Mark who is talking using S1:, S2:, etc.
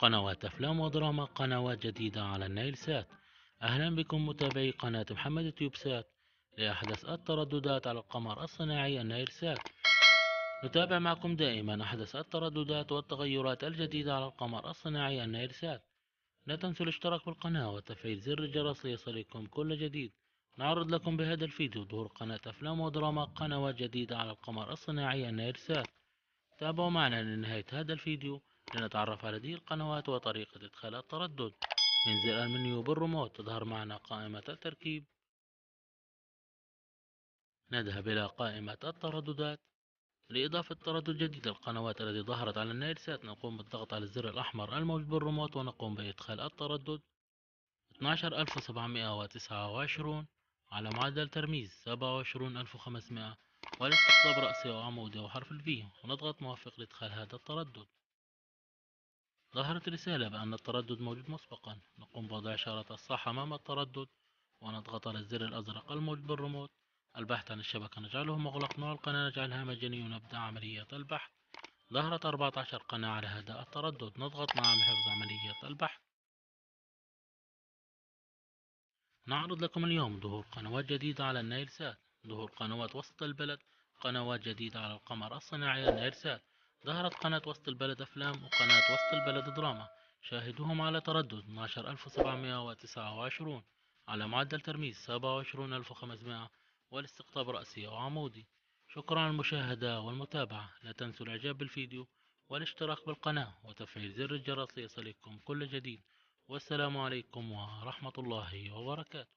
S1: قنوات أفلام ودراما، قنوات جديدة على النايل سات. أهلا بكم متابعي قناة محمد تيوب سات لأحدث الترددات على القمر الصناعي النايل سات. نتابع معكم دائما أحدث الترددات والتغيرات الجديدة على القمر الصناعي النايل سات. لا تنسوا الاشتراك بالقناة وتفعيل زر الجرس ليصلكم كل جديد. نعرض لكم بهذا الفيديو ظهور قناة أفلام ودراما، قنوات جديدة على القمر الصناعي النايل سات. تابعوا معنا لنهاية هذا الفيديو لنتعرف على هذه القنوات وطريقة إدخال التردد. من زر المنيو بالريموت تظهر معنا قائمة التركيب. نذهب إلى قائمة الترددات. لإضافة تردد جديد للقنوات التي ظهرت على النايل سات نقوم بالضغط على الزر الأحمر الموجود بالريموت ونقوم بإدخال التردد 12729 على معدل ترميز 27500 والاستقطاب رأسي وعمودي وحرف الفي، ونضغط موافق لإدخال هذا التردد. ظهرت رسالة بأن التردد موجود مسبقا. نقوم بوضع إشارة الصح أمام التردد ونضغط على الزر الأزرق الموجود بالريموت. البحث عن الشبكة نجعله مغلق. نوع القناة نجعلها مجاني ونبدأ عملية البحث. ظهرت 14 قناة على هذا التردد. نضغط نعم لحفظ عملية البحث. نعرض لكم اليوم ظهور قنوات جديدة على النايل سات. ظهور قنوات وسط البلد، قنوات جديدة على القمر الصناعي النايل سات. ظهرت قناة وسط البلد أفلام وقناة وسط البلد دراما. شاهدوهم على تردد 12729 على معدل ترميز 27500 والاستقطاب رأسي أو عمودي. شكرا على المشاهدة والمتابعة. لا تنسوا الإعجاب بالفيديو والاشتراك بالقناة وتفعيل زر الجرس ليصلكم كل جديد. والسلام عليكم ورحمة الله وبركاته.